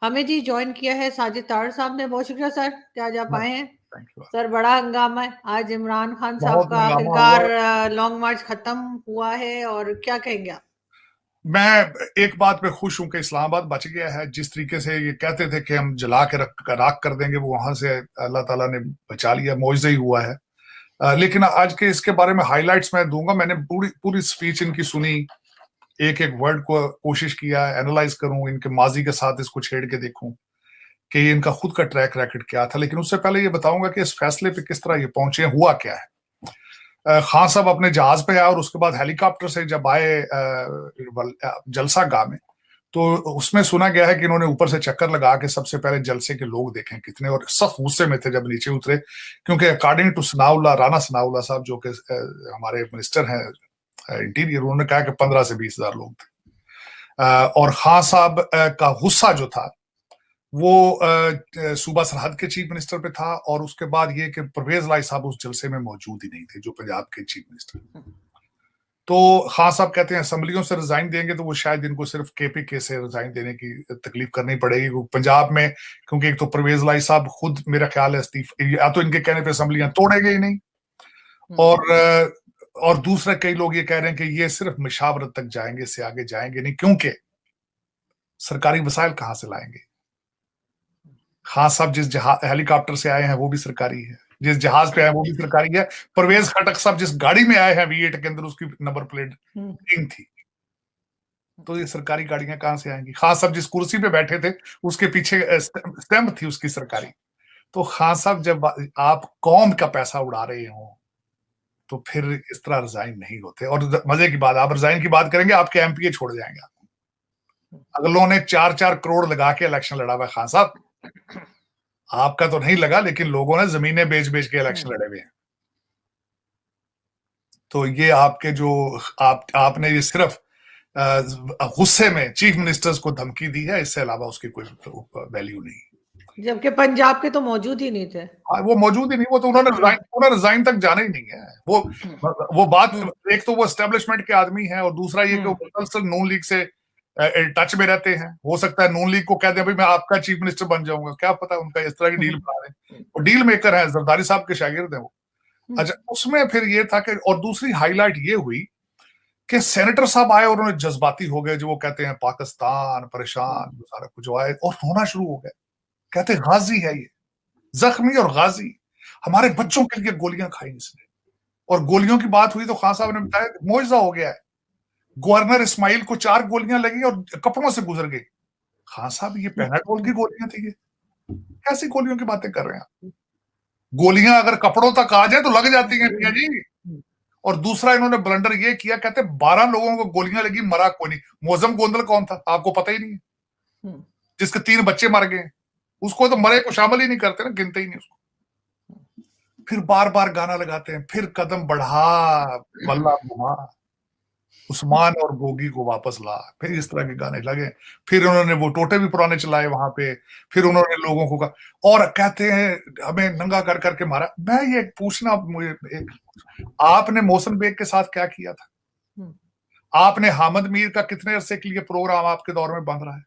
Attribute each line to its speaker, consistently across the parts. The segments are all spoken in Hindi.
Speaker 1: हमें जी ज्वाइन किया है साजिद तार साहब ने। बहुत शुक्रिया सर कि आज आप आए हैं।
Speaker 2: Thank you.
Speaker 1: सर बड़ा हंगामा है आज, इमरान खान साहब
Speaker 2: बहुत
Speaker 1: का
Speaker 2: हंगामा
Speaker 1: आखिरकार
Speaker 2: हुआ।
Speaker 1: लॉन्ग मार्च खत्म हुआ है, और क्या कहेंगे आप?
Speaker 2: मैं एक बात पे खुश हूं कि इस्लामाबाद बच गया है। जिस तरीके से ये कहते थे कि हम जला के राख कर देंगे, वो वहां से अल्लाह ताला ने बचा लिया, मौजज़ा ही हुआ है। लेकिन आज के इसके बारे में हाइलाइट्स मैं दूंगा। मैंने पूरी पूरी स्पीच इनकी सुनी, एक एक वर्ड को कोशिश किया एनालाइज करूं, इनके माजी के साथ इसको छेड़ के देखूं कि इनका खुद का ट्रैक रिकॉर्ड क्या था। लेकिन उससे पहले ये बताऊंगा कि इस फैसले पे किस तरह ये पहुंचे, हुआ क्या है। खान साहब अपने जहाज पे आए और उसके बाद हेलीकॉप्टर से जब आए जलसा गाह में, तो उसमें सुना गया है कि इन्होंने ऊपर से चक्कर लगा के सबसे पहले जलसे के लोग देखें कितने, और सख्त गुस्से में थे जब नीचे उतरे, क्योंकि अकॉर्डिंग टू सनाउल्लाह, राणा सनाउल्लाह साहब जो कि हमारे मिनिस्टर हैं इंटीरियर, उन्होंने कहा कि 15 से 20 हजार लोग थे। और खान साहब का गुस्सा जो था वो सूबा सरहद के चीफ मिनिस्टर पे था, और उसके बाद ये कि परवेज लाई साहब उस जलसे में मौजूद ही नहीं थे, जो पंजाब के चीफ मिनिस्टर। तो खान साहब कहते हैं असेंबलियों से रिजाइन देंगे तो वो शायद इनको सिर्फ केपीके से रिजाइन देने की तकलीफ करनी पड़ेगी पंजाब में, क्योंकि एक तो परवेज लाई साहब खुद मेरा ख्याल है या तो इनके कहने पे असेंबलियां तोड़ेंगे ही नहीं, और दूसरा कई लोग ये कह रहे हैं कि ये सिर्फ मशावरत तक जाएंगे, इससे आगे जाएंगे नहीं, क्योंकि सरकारी वसाइल कहां से लाएंगे। खान साहब जिस हेलीकॉप्टर से आए हैं वो भी सरकारी है, जिस जहाज पे आए वो भी सरकारी है। परवेज खटक साहब जिस गाड़ी में आए हैं V8 के अंदर, उसकी नंबर प्लेट ग्रीन थी। तो ये सरकारी गाड़ियां कहां से आएंगी। खान साहब जिस कुर्सी पे बैठे थे उसके पीछे स्टैम्प थी उसकी सरकारी। तो खान साहब जब आप कौम का पैसा उड़ा रहे हो तो फिर इस तरह रिजाइन नहीं होते। और मजे की बात, आप रिजाइन की बात करेंगे आपके एमपीए छोड़ जाएंगे आपको। अगलों ने 4-4 करोड़ लगा के इलेक्शन लड़ा हुआ। खान साहब आपका तो नहीं लगा, लेकिन लोगों ने जमीनें बेच बेच के इलेक्शन लड़े हुए हैं। तो ये आपके जो आपने ये सिर्फ गुस्से में चीफ मिनिस्टर्स को धमकी दी है, इससे अलावा उसकी कोई वैल्यू नहीं।
Speaker 1: जबकि पंजाब के तो मौजूद ही नहीं थे।
Speaker 2: वो मौजूद ही नहीं, वो तो उन्होंने रिजाइन तक जाना ही नहीं है। वो बात, एक तो वो एस्टेब्लिशमेंट के आदमी है, और दूसरा ये कि वो मुसलसल नून लीग से टच में रहते हैं। हो सकता है नून लीग को कह दे भाई मैं आपका चीफ मिनिस्टर बन जाऊंगा, क्या पता उनका इस तरह की डील बना रहे हैं। वो डील मेकर है, जरदारी साहब के शागिर्द है वो। अच्छा, उसमें फिर ये था कि, और दूसरी हाईलाइट ये हुई कि सेनेटर साहब आए और उन्होंने जज्बाती हो गए, जो वो कहते हैं पाकिस्तान परेशान, सारा कुछ आए और रोना शुरू हो गए। कहते गाजी है ये, जख्मी और गाजी, हमारे बच्चों के लिए गोलियां खाई इसने। और गोलियों की बात हुई तो खान साहब ने बताया मौजज़ा हो गया है, गवर्नर इस्माइल को 4 गोलियां लगी और कपड़ों से गुजर गई। खान साहब ये पैनाडोल की गोलियां थी, ये कैसी गोलियों की बातें कर रहे हैं आप। गोलियां अगर कपड़ों तक आ जाए तो लग जाती हैं मियां जी। और दूसरा इन्होंने ब्लंडर ये किया, कहते 12 लोगों को गोलियां लगी, मरा कोई नहीं। मौजम गोंदल कौन था आपको पता ही नहीं है, जिसके 3 बच्चे मर गए, उसको तो मरे को शामिल ही नहीं करते ना, गिनते ही नहीं उसको। फिर बार बार गाना लगाते हैं, फिर कदम बढ़ा बल्ला घुमा, उस्मान और गोगी को वापस ला, फिर इस तरह के गाने लगे। फिर उन्होंने वो टोटे भी पुराने चलाए वहां पे। फिर उन्होंने लोगों को कहा, और कहते हैं हमें नंगा कर करके मारा। मैं ये पूछना, मुझे आपने मोहसिन बेग के साथ क्या किया था? आपने हामिद मीर का कितने अरसे के लिए प्रोग्राम आपके दौर में बन रहा है?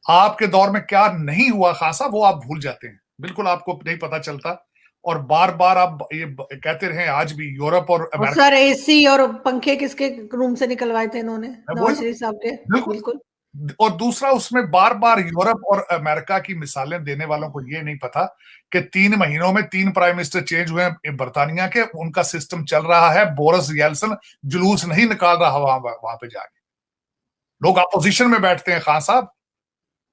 Speaker 2: आपके दौर में क्या नहीं हुआ खासा, वो आप भूल जाते हैं, बिल्कुल आपको नहीं पता चलता। और बार बार आप ये कहते रहे, आज भी यूरोप और अमेरिका।
Speaker 1: सर एसी और पंखे किसके रूम से निकलवाए थे इन्होंने? नवाज शरीफ साहब के। बिल्कुल।
Speaker 2: और दूसरा, उसमें बार बार यूरोप और अमेरिका की मिसालें देने वालों को ये नहीं पता कि 3 महीनों में 3 प्राइम मिनिस्टर चेंज हुए हैं बर्तानिया के, उनका सिस्टम चल रहा है। बोरिस येल्सन जुलूस नहीं निकाल रहा वहां पे जाके। लोग अपोजिशन में बैठते हैं। खान साहब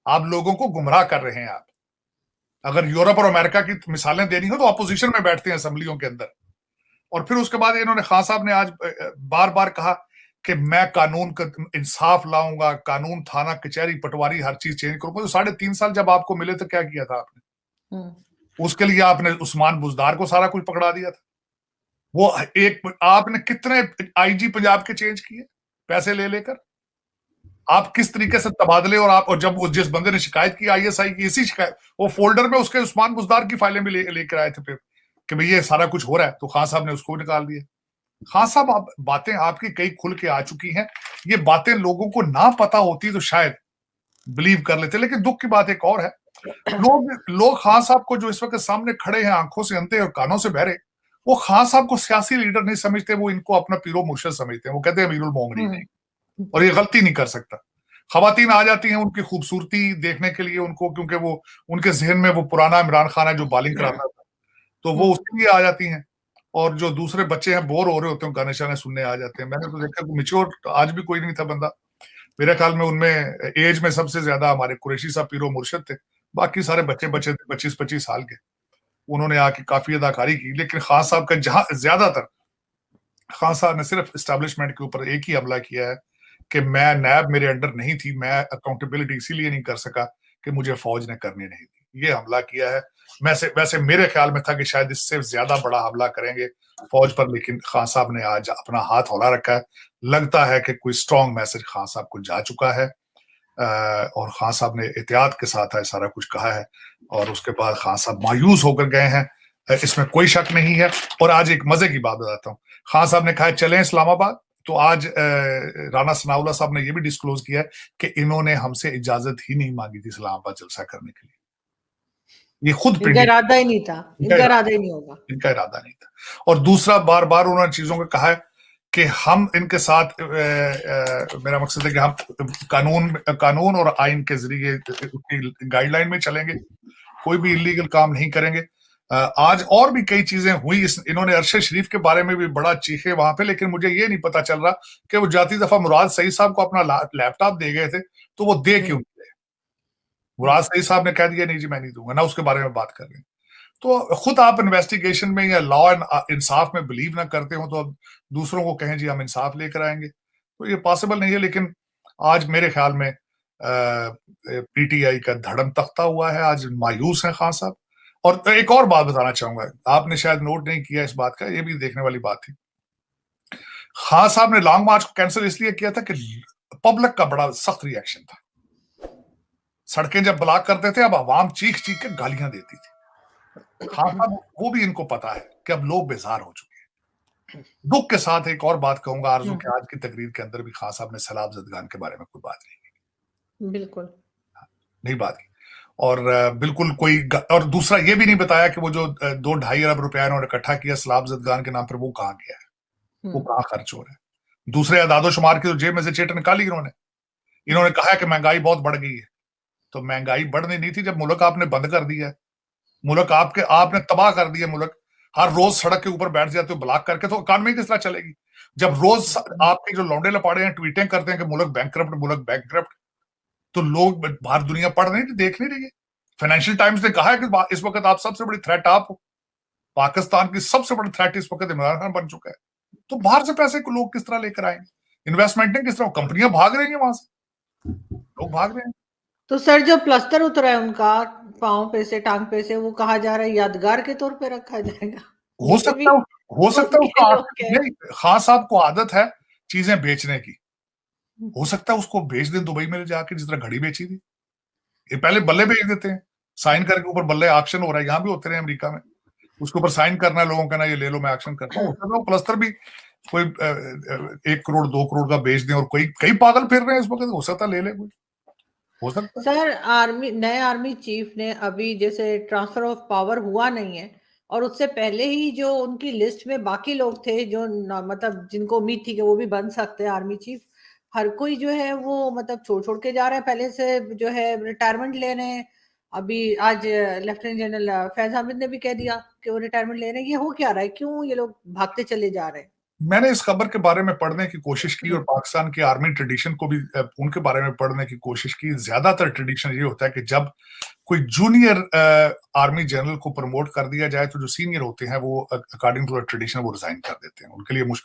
Speaker 2: आप लोगों को गुमराह कर रहे हैं। आप अगर यूरोप और अमेरिका की मिसालें देनी हो तो अपोजिशन में बैठते हैं असेंबलियों के अंदर। और फिर उसके बाद इन्होंने, खान साहब ने आज बार बार कहा कि मैं कानून का इंसाफ लाऊंगा, कानून थाना कचहरी पटवारी हर चीज चेंज करूंगा। तो 3.5 साल जब आपको मिले तो क्या किया था आपने? उसके लिए आपने उस्मान बुजदार को सारा कुछ पकड़ा दिया था। वो एक, आपने कितने आईजी पंजाब के चेंज किए पैसे ले लेकर? आप किस तरीके से तबादले, और जब जिस बंदे ने शिकायत की आईएसआई की, इसी शिकायत, वो फोल्डर में उसके उस्मान बुजदार की फाइलें भी लेकर आए थे फिर कि भाई ये सारा कुछ हो रहा है, तो खान साहब ने उसको निकाल दिया। खान साहब आप बातें आपकी कई खुल के आ चुकी हैं। ये बातें लोगों को ना पता होती तो शायद बिलीव कर लेते। लेकिन दुख की बात एक और है, लोग खान साहब को जो इस वक्त सामने खड़े हैं, आंखों से अंधे और कानों से बहरे, वो खान साहब को सियासी लीडर नहीं समझते, वो इनको अपना पीरो मुर्शिद समझते हैं। वो कहते हैं अमीरुल मोमिनीन नहीं, और ये गलती नहीं कर सकता। खवातीन आ जाती हैं उनकी खूबसूरती देखने के लिए उनको, क्योंकि वो उनके जहन में वो पुराना इमरान खान है जो बॉलिंग कराता था, तो वो उसके लिए आ जाती हैं। और जो दूसरे बच्चे हैं बोर हो रहे होते हैं, गाने शाने सुनने आ जाते हैं। मैंने तो देखा मिच्योर आज भी कोई नहीं था बंदा, मेरे ख्याल में उनमें एज में सबसे ज्यादा हमारे कुरैशी साहब पीरो मुर्शिद थे, बाकी सारे बच्चे बच्चे थे 25-25 साल के। उन्होंने आके काफी अदाकारी की, लेकिन खान साहब का जहां ज्यादातर, खान साहब ने सिर्फ एस्टेब्लिशमेंट के ऊपर एक ही हमला किया है कि मैं नैब मेरे अंडर नहीं थी, मैं अकाउंटेबिलिटी इसीलिए नहीं कर सका कि मुझे फौज ने करनी नहीं दी, ये हमला किया है। वैसे मेरे ख्याल में था कि शायद इससे ज्यादा बड़ा हमला करेंगे फौज पर, लेकिन खान साहब ने आज अपना हाथ हौला रखा है। लगता है कि कोई स्ट्रॉन्ग मैसेज खान साहब को जा चुका है, और खान साहब ने एहतियात के साथ है सारा कुछ कहा है, और उसके बाद खान साहब मायूस होकर गए हैं, इसमें कोई शक नहीं है। और आज एक मजे की बात बताता हूँ, खान साहब ने कहा चलें इस्लामाबाद, तो आज राना सनाउल्लाह साहब ने यह भी डिस्क्लोज किया है कि इन्होंने हमसे इजाजत ही नहीं मांगी थी इस्लामाबाद जलसा करने के लिए, ये खुद
Speaker 1: इनका इरादा ही नहीं था, इनका इरादा ही नहीं होगा,
Speaker 2: इनका इरादा नहीं था। और दूसरा, बार बार उन्होंने चीजों को कहा है कि हम इनके साथ, मेरा मकसद है कि हम कानून और आइन के जरिए गाइडलाइन में चलेंगे, कोई भी इलीगल काम नहीं करेंगे। आज और भी कई चीजें हुई, इन्होंने अरशद शरीफ के बारे में भी बड़ा चीखे वहां पे, लेकिन मुझे ये नहीं पता चल रहा कि वो जाती दफा मुराद सईद साहब को अपना लैपटॉप दे गए थे, तो वो दे क्यों गए? मुराद सईद साहब ने कह दिया नहीं जी मैं नहीं दूंगा, ना उसके बारे में बात कर रहे हैं। तो खुद आप इन्वेस्टिगेशन में या लॉ एंड इंसाफ में बिलीव ना करते हो, तो अब दूसरों को कहें जी हम इंसाफ लेकर आएंगे, तो ये पॉसिबल नहीं है। लेकिन आज मेरे ख्याल में पीटीआई का धड़म तख्ता हुआ है, आज मायूस है खान साहब। और एक और बात बताना चाहूंगा, आपने शायद नोट नहीं किया इस बात का, ये भी देखने वाली बात थी। खान साहब ने लॉन्ग मार्च को कैंसिल इसलिए किया था कि पब्लिक का बड़ा सख्त रिएक्शन था। सड़कें जब ब्लॉक करते थे, अब आवाम चीख चीख के गालियां देती थी। खान साहब वो भी इनको पता है कि अब लोग बेजार हो चुके हैं। दुख के साथ एक और बात कहूंगा आरजू, के आज की तकरीर के अंदर भी खान साहब ने सैलाब जदगान के बारे में कोई बात नहीं की,
Speaker 1: बिल्कुल
Speaker 2: नहीं बात की। और बिल्कुल कोई, और दूसरा ये भी नहीं बताया कि वो जो 2-2.5 अरब रुपया इन्होंने इकट्ठा किया सैलाब जदगान के नाम पर, वो कहाँ गया है, वो कहाँ खर्च हो रहा है। दूसरे अदादो शुमार की तो जेब में से चेट निकाली इन्होंने कहा है कि महंगाई बहुत बढ़ गई है, तो महंगाई बढ़नी नहीं थी जब मुल्क आपने बंद कर दिया है, मुल्क आपने तबाह कर दिया मुल्क। हर रोज सड़क के ऊपर बैठ जाते हो ब्लॉक करके, तो इकॉनमी किस तरह चलेगी? जब रोज आपके जो लौंडे लपाड़े हैं ट्वीटें करते हैं कि मुल्क बैंकक्रप्ट, तो लोग बाहर दुनिया पढ़ नहीं, देख नहीं रही है। फाइनेंशियल टाइम्स ने कहा है कि इस वक्त आप सबसे बड़ी थ्रेट आप हो, पाकिस्तान की सबसे बड़ी थ्रेट इस वक्त इमरान खान बन चुका है। तो बाहर से पैसे को लोग किस तरह लेकर आएंगे, इन्वेस्टमेंट किस तरह, कंपनियां भाग रही हैं वहां से, लोग भाग रहे हैं।
Speaker 1: तो सर जो प्लास्टर उतरा है उनका पांव पे से, टांग पे से, वो कहा जा रहा है यादगार के तौर पे रखा जाएगा।
Speaker 2: हो सकता है उसका खान साहब को आदत है चीजें बेचने की, हो सकता है उसको बेच दें दुबई में जाके, जिस तरह घड़ी बेची थी। ये पहले बल्ले बेच देते हैं, साइन करके ऊपर बल्ले, ऑक्शन हो रहा है, यहाँ भी होते रहे अमेरिका में, उसके ऊपर साइन करना है लोगों का, ना ये ले लो मैं ऑक्शन करता हूँ। प्लस्तर भी कोई 1 करोड़ 2 करोड़ का बेच दें, और कई पागल फिर रहे हैं इस वक्त, हो सकता ले ले कोई, हो सकता।
Speaker 1: सर नए आर्मी चीफ ने अभी जैसे ट्रांसफर ऑफ पावर हुआ नहीं है, और उससे पहले ही जो उनकी लिस्ट में बाकी लोग थे जो मतलब जिनको उम्मीद थी कि वो भी बन सकते हैं आर्मी चीफ, हर कोई जो है वो मतलब छोड़ के जा रहा है, पहले से जो है रिटायरमेंट ले रहे हैं। अभी आज लेफ्टिनेंट जनरल फैज हामिद ने भी कह दिया कि वो रिटायरमेंट ले रहे हैं। ये हो क्या रहा है, क्यों ये लोग भागते चले जा रहे हैं?
Speaker 2: मैंने इस खबर के बारे में पढ़ने की कोशिश की, और पाकिस्तान के आर्मी ट्रेडिशन को भी उनके बारे में पढ़ने की कोशिश की। ज्यादातर ट्रेडिशन ये होता है कि जब कोई जूनियर आर्मी जनरल को प्रमोट कर दिया जाए, तो जो सीनियर होते हैं वो अकॉर्डिंग टू द ट्रेडिशन वो रिजाइन कर देते हैं। उनके लिए